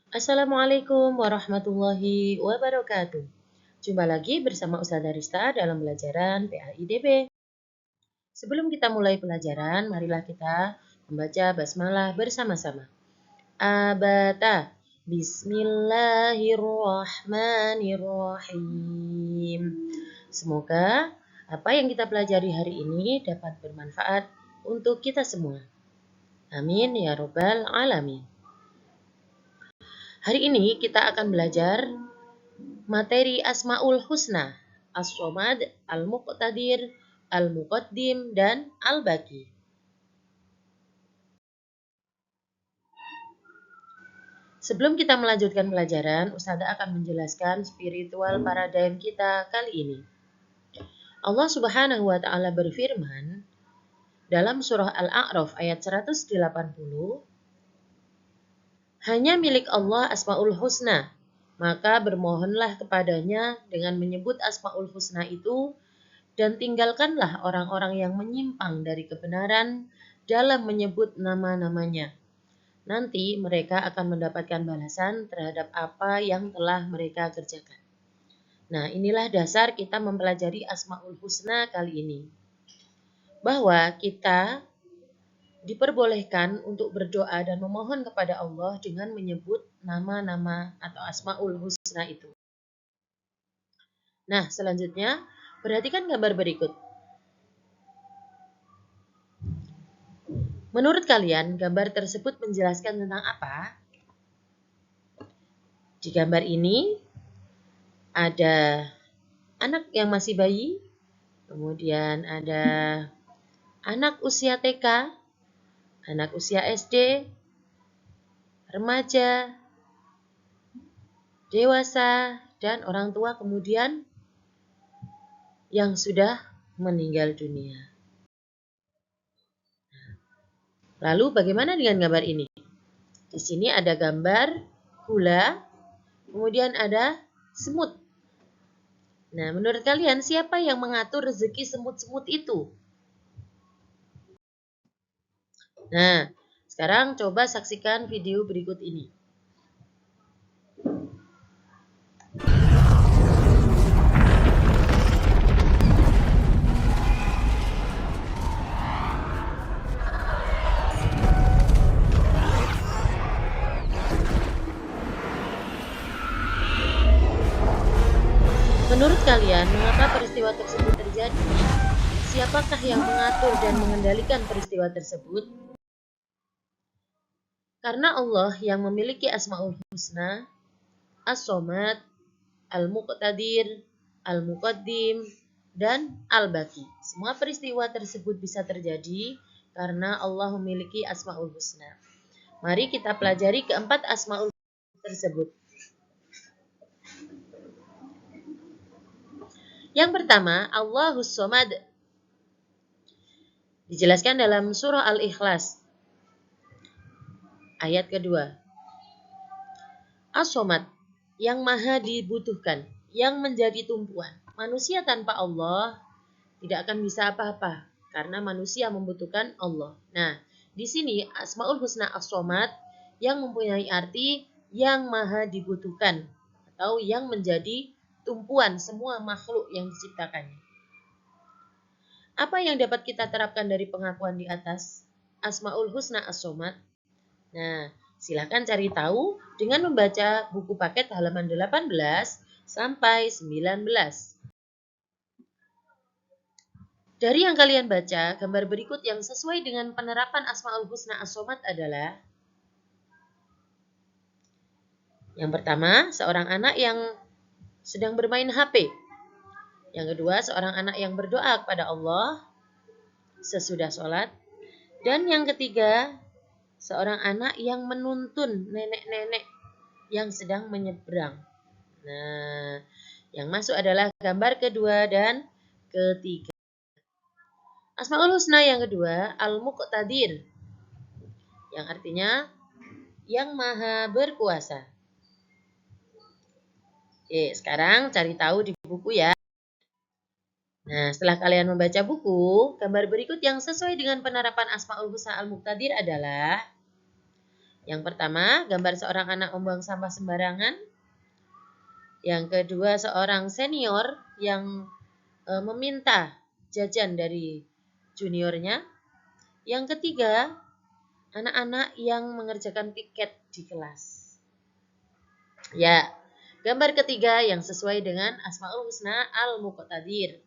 Assalamualaikum warahmatullahi wabarakatuh. Jumpa lagi bersama Ustazah Rista dalam pelajaran PAIDB. Sebelum kita mulai pelajaran, marilah kita membaca basmalah bersama-sama. Abata, Bismillahirrahmanirrahim. Semoga apa yang kita pelajari hari ini dapat bermanfaat untuk kita semua. Amin ya robbal alamin. Hari ini kita akan belajar materi Asmaul Husna, As-Somad, Al-Muqtadir, Al-Muqaddim, dan Al-Baqi. Sebelum kita melanjutkan pelajaran, Ustazah akan menjelaskan spiritual paradigm kita kali ini. Allah Subhanahu wa Ta'ala berfirman dalam surah Al-A'raf ayat 180, hanya milik Allah Asmaul Husna, maka bermohonlah kepadanya dengan menyebut Asmaul Husna itu, dan tinggalkanlah orang-orang yang menyimpang dari kebenaran dalam menyebut nama-namanya. Nanti mereka akan mendapatkan balasan terhadap apa yang telah mereka kerjakan. Nah, inilah dasar kita mempelajari Asmaul Husna kali ini. Bahwa kita diperbolehkan untuk berdoa dan memohon kepada Allah dengan menyebut nama-nama atau Asmaul Husna itu. Nah, selanjutnya perhatikan gambar berikut. Menurut kalian, gambar tersebut menjelaskan tentang apa? Di gambar ini ada anak yang masih bayi, kemudian ada anak usia TK, anak usia SD, remaja, dewasa, dan orang tua kemudian yang sudah meninggal dunia. Lalu bagaimana dengan gambar ini? Di sini ada gambar gula, kemudian ada semut. Nah, menurut kalian siapa yang mengatur rezeki semut-semut itu? Nah, sekarang coba saksikan video berikut ini. Menurut kalian, mengapa peristiwa tersebut terjadi? Siapakah yang mengatur dan mengendalikan peristiwa tersebut? Karena Allah yang memiliki Asmaul Husna, As-Somad, Al-Muqtadir, Al-Muqaddim, dan Al-Baqi. Semua peristiwa tersebut bisa terjadi karena Allah memiliki Asmaul Husna. Mari kita pelajari keempat Asmaul Husna tersebut. Yang pertama, Allahus Somad. Dijelaskan dalam surah Al-Ikhlas. Ayat kedua. As-Somad, yang maha dibutuhkan, yang menjadi tumpuan. Manusia tanpa Allah tidak akan bisa apa-apa, karena manusia membutuhkan Allah. Nah, di sini Asmaul Husna As-Somad yang mempunyai arti yang maha dibutuhkan, atau yang menjadi tumpuan semua makhluk yang diciptakannya. Apa yang dapat kita terapkan dari pengakuan di atas Asmaul Husna As-Somad? Nah, silakan cari tahu dengan membaca buku paket halaman 18 sampai 19. Dari yang kalian baca, gambar berikut yang sesuai dengan penerapan Asmaul Husna As-Somad adalah: yang pertama, seorang anak yang sedang bermain HP. Yang kedua, seorang anak yang berdoa kepada Allah sesudah sholat. Dan yang ketiga, seorang anak yang menuntun nenek-nenek yang sedang menyeberang. Nah, yang masuk adalah gambar kedua dan ketiga. Asmaul Husna yang kedua, Al-Muqtadir, yang artinya yang maha berkuasa. Oke, sekarang cari tahu di buku ya. Nah, setelah kalian membaca buku, gambar berikut yang sesuai dengan penerapan Asmaul Husna Al-Muqtadir adalah: Yang pertama, gambar seorang anak membuang sampah sembarangan. Yang kedua, seorang senior yang meminta jajan dari juniornya. Yang ketiga, anak-anak yang mengerjakan piket di kelas. Ya, gambar ketiga yang sesuai dengan Asmaul Husna Al-Muqtadir.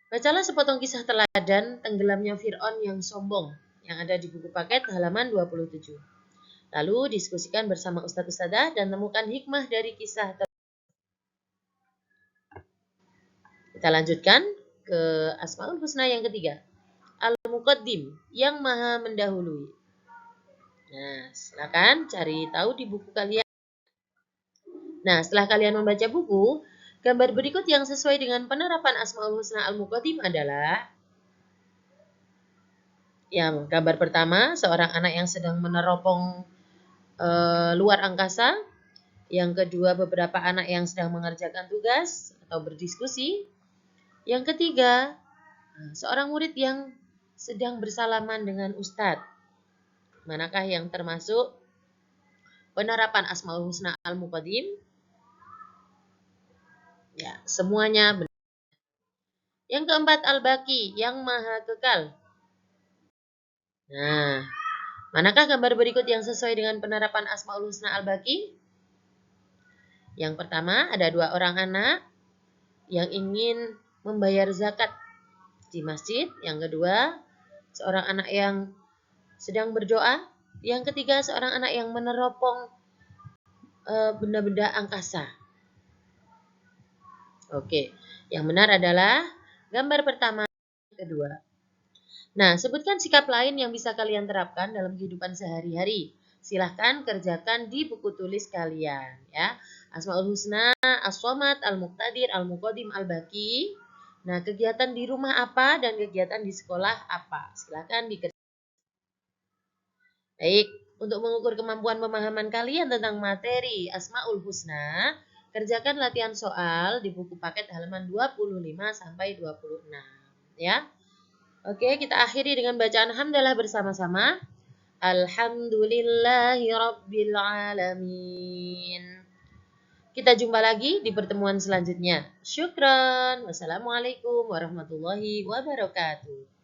Bacalah sepotong kisah teladan tenggelamnya Fir'aun yang sombong yang ada di buku paket halaman 27. Lalu diskusikan bersama Ustadz Ustadzah dan temukan hikmah dari kisah tersebut. Kita lanjutkan ke Asmaul Husna yang ketiga. Al-Muqaddim, yang maha mendahului. Nah, silakan cari tahu di buku kalian. Nah, setelah kalian membaca buku, gambar berikut yang sesuai dengan penerapan Asmaul Husna Al-Muqaddim adalah yang gambar pertama, seorang anak yang sedang meneropong luar angkasa. Yang kedua, beberapa anak yang sedang mengerjakan tugas atau berdiskusi. Yang ketiga, seorang murid yang sedang bersalaman dengan ustadz. Manakah yang termasuk penerapan Asmaul Husna Al-Muqaddim? Ya, semuanya benar. Yang keempat, Al-Baqi, yang maha kekal. Nah, manakah gambar berikut yang sesuai dengan penerapan Asmaul Husna Al-Baqi? Yang pertama, ada dua orang anak yang ingin membayar zakat di masjid. Yang kedua, seorang anak yang sedang berdoa. Yang ketiga, seorang anak yang meneropong benda-benda angkasa. Oke, yang benar adalah gambar pertama dan kedua. Nah, sebutkan sikap lain yang bisa kalian terapkan dalam kehidupan sehari-hari. Silahkan kerjakan di buku tulis kalian. Ya, Asmaul Husna, As-Somad, Al-Muqtadir, Al-Muqaddim, Al-Baqi. Nah, kegiatan di rumah apa dan kegiatan di sekolah apa? Silahkan dikerjakan. Baik, untuk mengukur kemampuan pemahaman kalian tentang materi Asmaul Husna, kerjakan latihan soal di buku paket halaman 25 sampai 26. Ya. Oke, kita akhiri dengan bacaan hamdalah bersama-sama. Alhamdulillahirabbil alamin. Kita jumpa lagi di pertemuan selanjutnya. Syukran. Wassalamualaikum warahmatullahi wabarakatuh.